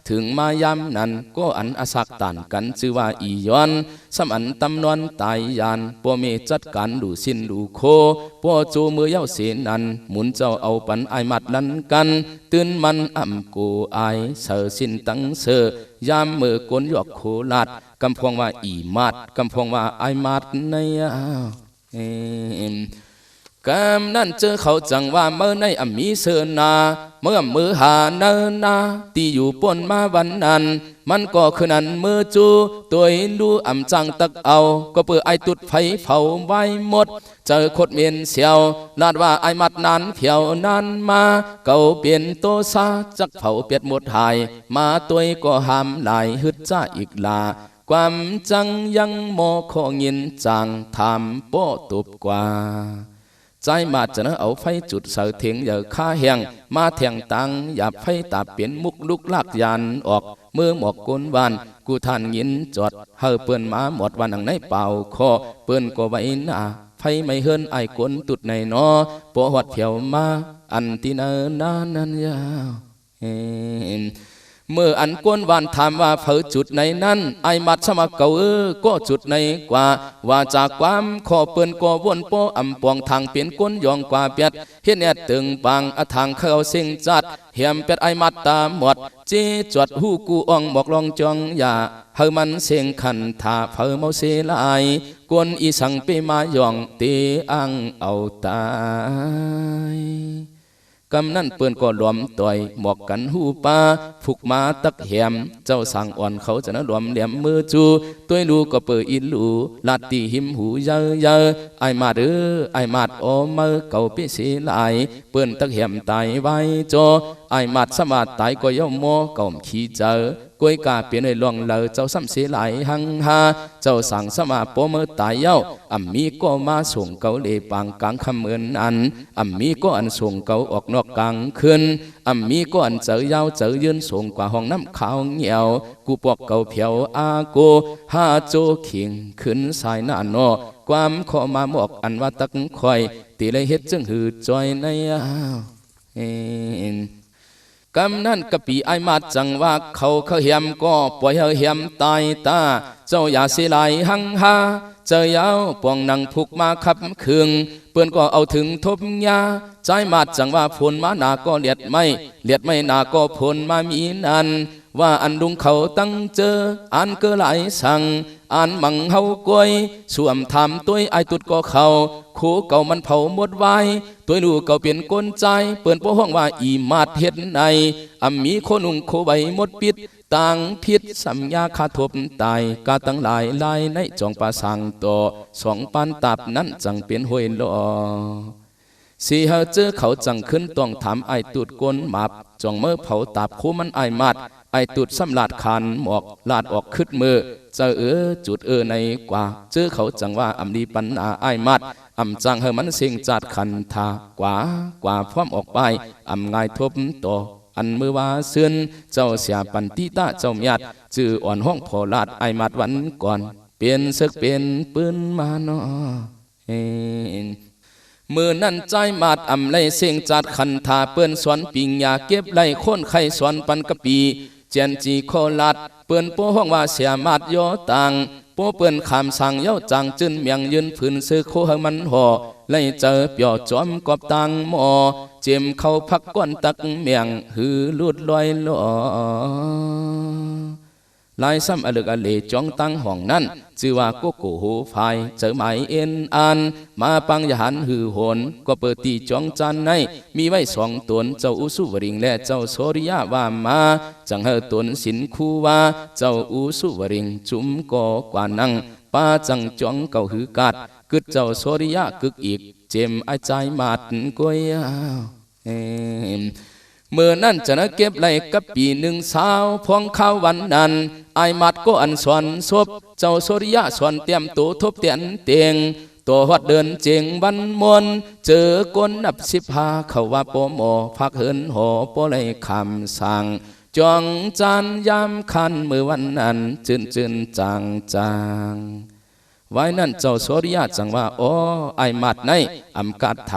ถึงมายามนั้นก็อันอาศักต่านกันชื่อว่าอีย้อนสำอันตำนวนตายยานปัวเมจัดการดูสินดูโคปัวจูมือเย้าเสนันหมุนเจ้าเอาปันไอมัดลันกันตื่นมันอ่ำกูไอเสือสินตั้งเสือยามมือกลยอกโคลาดกำพวงว่าอีมาดกำพวงว่าไอมาดในกำนั่นเจอเขาจังว่าเมื่อในมีเสือนาเมื่อมือหาเนินนาตีอยู่ปนมาวันนั้นมันก็คือนั้นมือจูตัวดูจังตักเอาก็เปื่อไอตุดไฟเผาไว้หมดเจอขดเมียนเสียวลาดว่าไอมัดนั้นเพียวนั้นมาเก่าเปลี่ยนโตซาจักเผาเปียดหมดหายมาตัวก็หามหลายฮึดจ้าอีกลาความจังยังโมโคยินจังทำโปตุบกว่าใจมาจะนเอาไฟจุดเสาเถียงอย่าฆ่าแห้งมาแทงตังอย่าไฟตาเปลี่ยนมุกลุกลากยันออกเมื่อหมอกกลวานกูท่านยินจอดเฮอเปิ้นมาหมดวันหนังในเป่าคอเปิ้นก็ไว้หน้าไฟไม่เฮินไอ้กลตุดในนอปวดเถียวมาอันที่เนินนั้นยาวเมื่ออันกวนวานถามว่าเผอจุดในนั้นไอมัดสมัครเก่าก็จุดในกว่าว่าจากความขอเปิ้นก็วนโปปวงทางเปลี่ยนก้นยองกว่าเปียดเฮ็ดแอดตึงบางอทางเข้าเสียงจัดเหียมเป็ดไอมัดตาหมดเจจวดหูกูอ่องบอกลองจองอย่าเฮอมันเสียงขันถาเผอเมาเสลายกวนอีสังไปมายองเตอังเอาตายกำนั่นเปื่อนก็หลวมต่อยหมอกกันหูปาผูกมาตักแหมเจ้าสั่งอ่อนเขาจะนะหลวมแหลมมือจูตัวลูก็เปิดอิลูลาตีหิมหูเยอะไอมาเด้อไอมาดโอมือเก่าพิเศษไหลเปื่อนตักแหมตายไว้โจไอมาดสมาดตายก็ย่อมโมเก่าขี้เจอกวยกาเปลี่ยนในหลวงเลอเจ้าซ้ำเสียไหลหังหาเจ้าสั่งสมาโปมือตายเย้ามีก็มาส่งเกาเลปางกลางคำเหมือนอันมีก็อันส่งเกาออกนอกกลางคืนมีก็อันเจอยาวเจอยืนส่งกว่าห้องน้ำขาวเหี่ยวกูปอกเกาเพียวอาโกฮาโจขิงขึ้นสายหน้าโนความขอมาหมอกอันว่าตักคอยตีเลยเฮ็ดจึงหือจอยในกำนั่นกะปีไอมาจังว่าเขาเหียมก็ปล่อยเหียมตายตาเจ้าอย่าเสียไหลหังหาเจอยาวปองนังผูกมาขับคืงเปื่อนก็เอาถึงทบยาใจมาจังว่าผลมาหนาก็เลียดไม่หนาก็ผลมามีนันว่าอันลุงเขาตั้งเจออันเกอหลายสั่งอันมังเฮากวยสวมทำตัวไอตุดก็เขาคู่เก่ามันเผาหมดไว้ตัวลูกเก่าเปลี่ยนก้นใจเปิ่นพ่อห้องว่าอีมาดเฮ็ดในมีโคนุ่งโคใบหมดปิดต่างพิษสัญญาคาทบตายกาตั้งหลายลายในจองปาสังต่อสองปานตับนั้นจังเปลี่ยนห้วยลอสีเฮาเจอเขาจังขึ้นต้องถามไอตุดก้นหมับจองเมื่อเผาตับคู่มันไอมัดไอตุดสำลาดขันหมอกลาดออกขึ้นมือเจอจุดในกว่าเจอเขาจังว่าดีปัญหาไอมัดจังเฮมันเสียงจัดขันทากว่าพร้อมออกไปง่ายทบต่ออันมือว่าเสื่อนเจ้าเสียปันติตาเจ้าเมียดจื่ออ่อนห้องพอลาดไอมัดวันก่อนเปลี่ยนศึกเปลี่ยนปืนมาเนาะมือนั่นใจมาดไล่เสียงจัดขันทาเปื้อนสวนปิงยาเก็บไล่คนไข่สวนปันกะปีเจนจีโคลาดเปื้อนโป้ห้องว่าเสียมาดย่อต่างโป้เปื้อนขามสั่งเย้าจังจืนเมียงยืนผืนซื้อโคให้มันห่อไล่เจอเปียวจอมกอบตังหมอเจมเข้าพักก้อนตักเมียงหือลุดลอยลอลายซ้ำอลึกอเลจ้องตั้งห้องนั้นชื่อว่าโกโกโหไฟเจอหมายเอ็นอันมาปังยหันหือโหนก็เปิดตีจ้องจันในมีไว้สองตนเจ้าอุสุวริงและเจ้าโสริยะว่ามาจังเฮตนสินคูว่าเจ้าอุสุวริงจุมก่อกว่านังป้าจังจ้องเก่าหือกาดกึดเจ้าโสริยะกึกอีกเจมไอใจมาดกวย เมื่อนั่นจะนะเก็บไรกับปีหนึ่งสาวพองข้าววันนั้นไอมัดก็อันสอนศพเจ้าโซริยะสอนเตรียมตัวทบเตียนเตียงตัวฮอดเดินเจงบันมวนเจอก้นนับ15เขาว่าโปโมพักเหินหอโปเลยคำสั่งจองจานยามคันเมื่อวันนั้นจืนจางไว้นั่นเจ้าโสริยะจังว่าโอ้ไอมัดในอำกาศท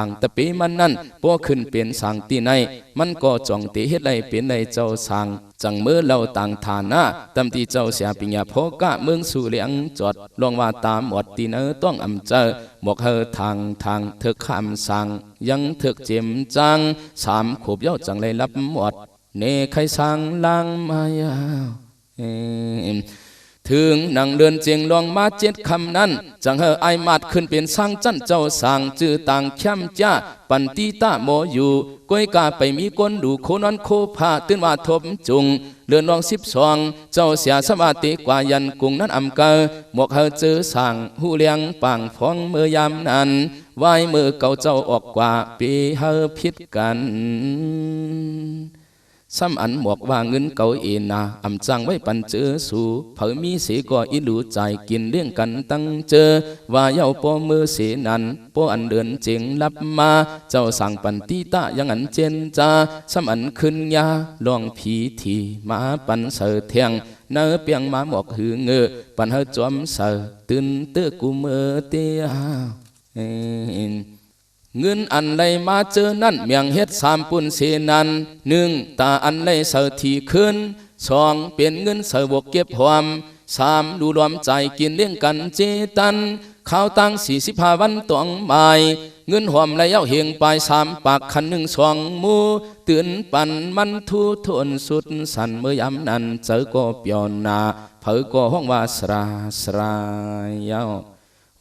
างตะปีมันนั่นพวกขึ้นเปลี่ยนสังตีในมันก็จ้องตีเฮ็ดไรเปลี่ยนในเจ้าสังจังเมื่อเราต่างฐานะตำตีเจ้าเสียปิญญาโพกะเมืองสู่เลียงจอดลองว่าตามหมดตีเนอต้องอำเจอบอกเฮอทางเถกคำสั่งยังเถกเจียมจัง3 ขวบเย้าจังเลยรับหมดเนใครสั่งลังมายาวถึงนั่งเดินเจียงลองมา7 คำนั้นจังเฮอไอมัดขึ้นเป็นสร้างจันเจ้าสร้างจื้อต่างเข้มจ้าปันตีตาโมอยู่ก้อยกาไปมีก้นดูโคนอนโคผาตื่นว่าทบจุงเลือนลอง12เจ้าเสียสมาติกว่ายันกุงนั้นอำเกอหมกเฮอจื้อสร้างหูเลียงปางฟองเมื่อยามนั้นไหวมือเก่าเจ้าออกกว่าปีเฮอพิดกันซ้ำอันหมวกว่าเงินเก่าเอนาอำจังไว้ปันเจอสู่เผอมีเสก็อิลูใจกินเลี้ยงกันตั้งเจอว่าเย้าปอมือเสนันปออันเดินเจงรับมาเจ้าสั่งปันตีตายังอันเจนจาซ้ำอันขึ้นยาลองผีทีมาปันเสือเทียงเนื้อเปียงมาหมอกหือเงอปันเฮจอมเสือตื่นเตื้อกูเมื่อเตียเงินอันไรมาเจอนั่นเมียงเฮ็ด3 ปุ่นเสนัน1ตาอันไรเสือทีขึ้น2เป็นเงินเสือบวกเก็บหอม3ดูรวมใจกินเลี้ยงกันเจตันข้าวตัง45 วันตองใหม่เงินหอมไรเย้าเฮงปลาย3 ปากคัน1 2มูตื่นปันมันทูทนสุดสันเมื่อยามนั้นเจอก็เปียวนาเผอก็ห้องว่าสราเย้า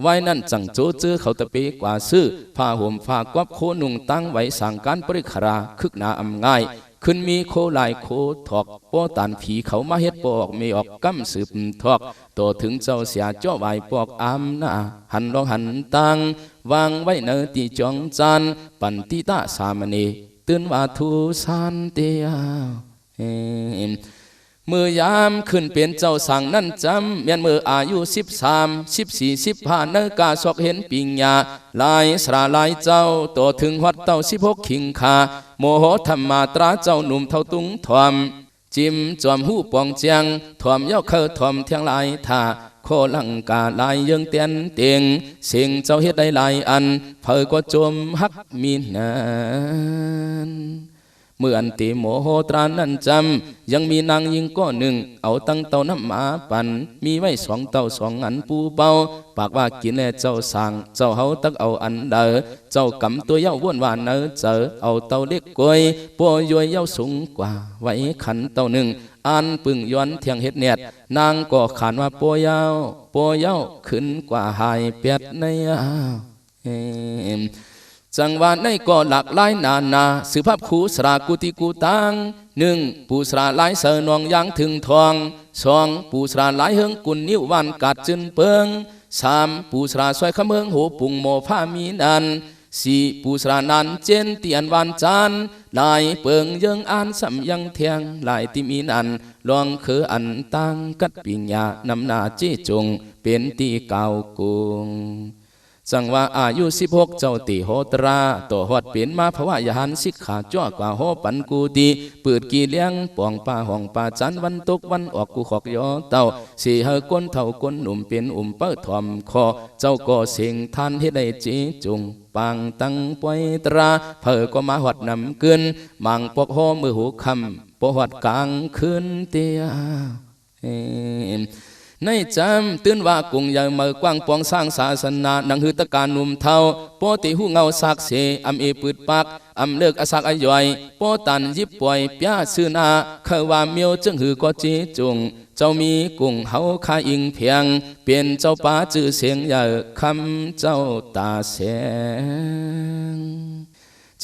ไว้นั่นจังโจเจอเขาตะเปกว่าซื้อผ้าห่มผ้ากวับโคนุ่งตั้งไว้สั่งการปริขราคึกหนาอำง่ายขึ้นมีโคลายโคถอกป้อตันผีเขามาเฮ็ดปอกไม่ออกกำสืบทอกโตถึงเจ้าเสียเจ้าไหวปอกอามนาหันลองหันตั้งวางไว้เนตีจองจานปันติตาสามเณตื่นว่าทูสานเตียเมื่อยามขึ้นเป็นเจ้าสั่งนั่นจำเมียนเมื่ออายุ13 14 15เนกาสอกเห็นปิงยาลายสระลายเจ้าโตถึงวัดเต้า16ขิงคาโมโหธรรมาตราเจ้าหนุ่มเท่าตุงทวมจิมจอมหูปองเจียงทวมเย้าเคอทวมเทียงลายท่าโคลังกาลายยังเตียนเตียงเสียงเจ้าเฮ็ดได้หลายอันเผอก็จมฮักมีนานเมื่ออันติโมโหตรานั้นจำยังมีนางยิงก้อนหนึ่งเอาตั้งเต้าน้ำหมาปั่นมีไว้2 เต้า2 อันปูเบาปากว่ากินแลเจ้าสั่งเจ้าเฮาตักเอาอันเดอเจ้ากำตัวเย้าว่นว่าเนอเจอเอาเต้าเล็กกวยปัวยวยเย้าสูงกว่าไว้ขันเต้า1อันปึ่งย้อนเทียงเฮ็ดเนียดนางก็ขานว่าปัวเย้าขึ้นกว่าหายเปียดในจังหวะในก็หลากหลายนานาสืบภาพคูสรากุติกูตัง1ปูสราหลายเสนองยางถึงทอง2ปูสราหลายเฮิงกุนนิ้ววันกัดจึนเปิง3ปูสราซอยขะเมืองโหปุงโมผ้ามีนัน4ปูสรานันเจนเตียนวันจานลายเปิงยังอ่านสัมยังเทียงลายติมีนันลองคืออันตั้งกัดปิญญานำนาเจจงเป็นตีเก่ากุงจังว่าอายุ16เจ้าตีโหตราตัวหอดเปลี่ยนมาภาวะยหันสิกขาจ้อกว่าโหปันกูตีปืดกีเลี้ยงปองป่าห้องป่าจันวันตกวันออกกูขอกยอเต้าสี่เฮก้นเท่าก้นหนุ่มเป็นเปิ้ลทอมคอเจ้าก็เสียงท่านเฮ็ดได้จีจุงปังตั้งปวยตราเผอก็มาหอดนำเกินมังปอกโหมือหูคำปอหอดกลางคืนเตียในจำตื่นว่ากุงใหญ่เมื่อกว้างปองสร้างศาสนาหนังหือตะการนุ่มเทาปอติหูเงาสักเสอำเอปืดปากอำเลิกอสักอย่อยปอตันยิบป่วยเปียซื่อนาเขาว่าเมียวจึงหือก็จีจงเจ้ามีกุงเฮาคาอิงเพียงเปลี่ยนเจ้าป่าจื้อเสียงใหญ่คำเจ้าตาแสง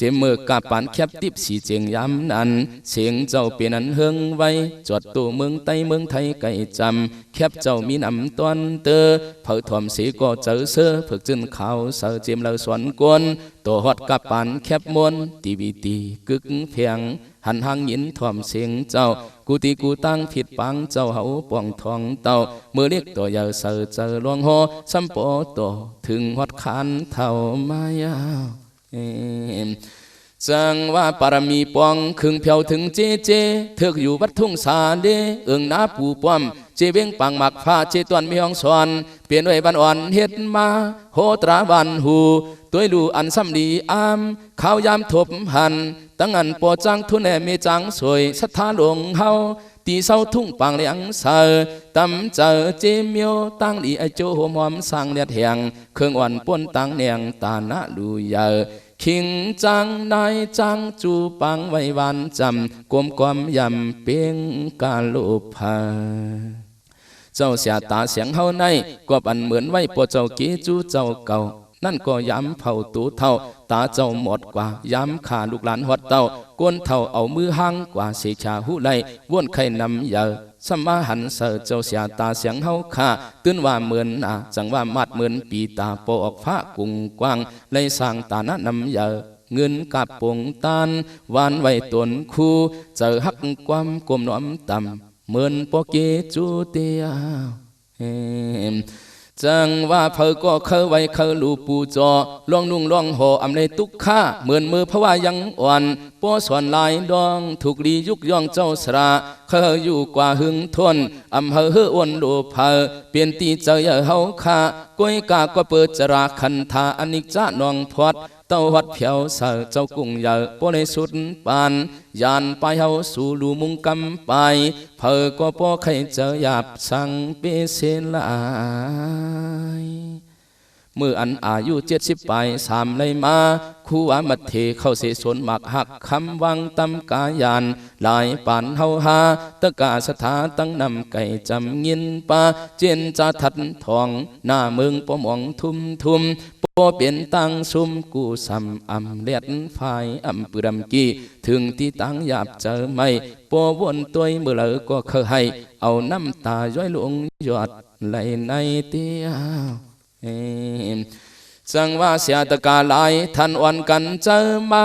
เจมมือกาปานแคบติบสีเจียงย้ำนั้นเสียงเจ้าเป็นอันเฮิงไว้จอดตัวเมืองไต้เมืองไทยไก่จำแคบเจ้ามีนำตอนเตอเผาถ่อมสีก็เจอเสือฝึกจึนข่าวเสือเจมเลสวนกวนตัวฮอดกาปานแคบมวนตีบีตีกึกเพียงหันหางยินถ่อมเสียงเจ้ากูตีกูตั้งผิดปังเจ้าเขาป่องทองเต่าเมื่อเรียกตัวอย่าเสือเจอลวงหอซ้ำปอตัวถึงฮอดคานเท่ามายาวจังว่าปารมีปองครึ่งเพียวถึงเจเจเถือกอยู่วัดทุ่งสาเดเอิงนาปูป้อมเจเวงปังหมักผ้าเจตวนมีห้องสอนเปลี่ยนไว้บันอ่อนเฮ็ดมาโหตราบันหูตัวดูอันซ้ำดีอามข้าวยามทบหันตั้งอันปอจังทุนแอเมจังสวยศรัทธาหลวงเฮาตีเศร้าทุ่งปังเลียงเสอตำเจอเจเมียวตั้งดีไอโจหอมหอมสร้างเลียดแหงเครื่องอ่อนป้นตั้งเนียงตาหน้าดูเยอขิงจังนายจังจูปังไว้วันจำกลมความยำเปียงกาลุพาเจ้าเสียตาเสียงเฮาในก็บันเหมือนไว้ปอเจ้ากีจูเจ้าเก่านั่นก็ย้ำเผาตูเท่าตาเจ้าหมดกว่าย้ำขาลูกหลานหดเต้าก้นเท่าเอามือห้างกว่าเสียชาหูไลว่นไข่นำเยอะสมาหันเสอเจ้าเสียตาเสียงเฮาขาตื่นว่าเหมือนจังว่ามัดเหมือนปีตาโปออกฟ้ากุ้งกว้างเลยสร้างตาหน้านำเยอะเงินกับปงตานวานไว้ตนคู่เจอหักความกลมน้อมต่ำเหมือนปอเกจูเตียจังว่าเพอก็เคยไว้เคยลูปูจอลองนุ่งลองห่ออำในตุกข้าเหมือนมือเพราะว่ายังอ่อนป้อสอนลายดองถูกดียุกย่องเจ้าสระเคยอยู่กว่าหึงทนอำเภอเฮืออ้วนโลภาเปลี่ยนตีเจอเฮาข้าก้อยกาก็เปิดจราคันธาอนิจจานองพอดเต้าวัดเพียวเสอเจ้ากุ้งใหญ่ป้อในสุดปานยานไปเฮาสู่ลูมุงกำไปเพอก็ป้อใครเจอหยาบสั่งเปเสลายเมื่ออันอายุ70 ปี3เลยมาคู่ว่ามัดเทเข้าเสสนหมักหักคำวังตำกายานหลายปานเฮาหาตะกาสถาตั้งนำไก่จำเงินปาเจนจะทัดทองหน้าเมืองปอมองทุ่มปอเปลี่ยนตั้งซุ่มกูซ้ำอำเลียดไฟอำปืดำกี้ถึงที่ตั้งหยาบเจอไม่ปอวนตัวเมื่อเลยก็เคยให้เอาน้ำตาย้อยลงหยอดไหลในเตียจังว่าเสียตะกาลายท่านอ่อนกันเจอมา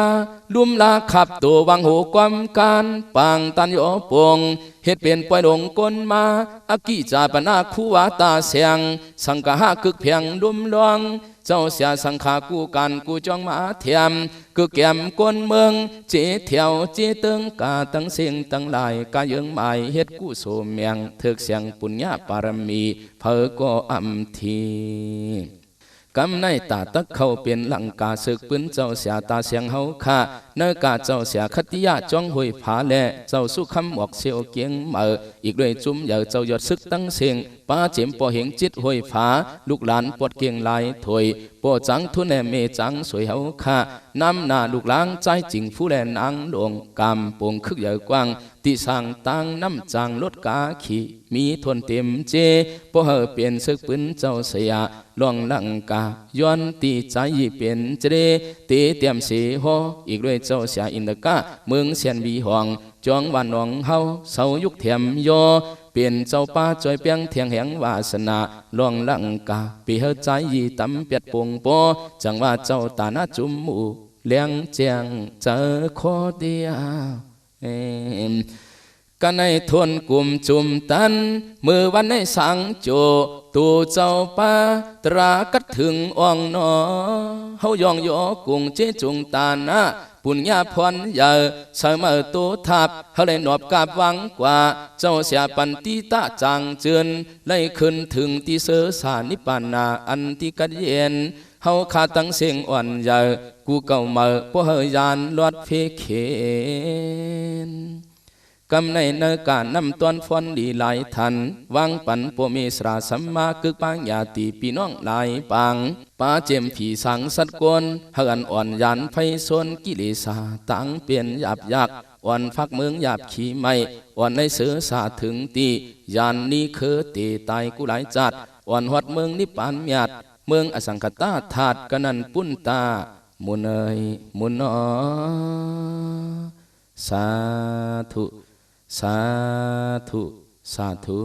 ลุ่มลาขับตัววังหูความการปางตันโยปงเฮ็ดเปลี่ยนปล่อยลงก้นมาอากิจาปนาคู่วาตาเสียงสังกะหาคึกเพียงดุมลวงเจ้าเสียสังขากูกันกูจองมาเทียมกูแก้มก้นเมืองเจเที่ยวเจเติงกาตั้งเสียงตั้งลายกายังหมายเฮ็ดกูโสเมียงเถิกเสียงปุญญาปารมีเพอก็อำทีกำในตาตักเข้าเป็นหลังกาศึกปืนเจ้าเสียตาเสียงเฮาค่าเนื้อกาเจ้าเสียคติยาจ้องหวยผาแลเจ้าสุคำออกเสียวเกียงเมื่ออีกด้วยจุ้มใหญ่เจ้ายอดซึกตั้งเสียงป้าเจ็มปอเหงจิตหวยผาลูกหลานปวดเกียงลายถอยปอจังทุนแเมจังสวยเฮาค่านำหน้าลูกหลางใจจริงผู้แลนางหลวงกำปงคึกใหญ่กว้างที่สั่งตั้งน้ำจังลดกาขี่มีทนเต็มเจปอเฮเปลี่ยนซึกปืนเจ้าเสียล่องลังกาย้อนตีใจเปลี่ยนเจเดเตเตรียมเสียหออีกด้วยเจ้าเสียอินเดกาเมืองเสียนบีห้องจองวันหนองเฮาเสายุคเทียมยอเปลี่ยนเจ้าป้าจอยเปียงเทียงแหงวาสนาล่องลังกาปีเฮใจตำเปียดปงปอจังว่าเจ้าตาหน้าจุมมูเลี้ยงเจียงเจอขอเดียวกันในทวนกลุ่มจุมตันมือวันในสังโจตูเจ้าป้าตรากัดถึงอ่องนอเฮายองยอกุงเจจุงตานะปุญญาพรใหญ่เสมอตัวทับเฮาเลยหนอบกาบวังกว่าเจ้าเสียปันติตาจางเจือนเลยขึ้นถึงที่เสือสานิปานาอันที่กัดเย็นเฮาขาตั้งเสียงอ่อนใหญ่กูเก่าเมื่อพวกเฮยานลอดเพเคนกำในเนการนำตอนฟอนดีหลายทันวางปันปวมีสราสัมมาคึกปังญาติพี่น้องหลายปังป้าเจมผีสังสัตกวนเฮือนอ่อนยานไฟโซนกิเลสาตั้งเปลี่ยนหยาบยักอ่อนฟักเมืองหยาบขี้ไม่อ่อนในเสือสาถึงตียานนี้คือตีตายกูหลายจัดอ่อนหดเมืองนิพานหยาดเมืองอสังคตาถาดกนันปุ้นตา มุนเอ๋ยมุนอ๋อสาธุสาธุสาธุ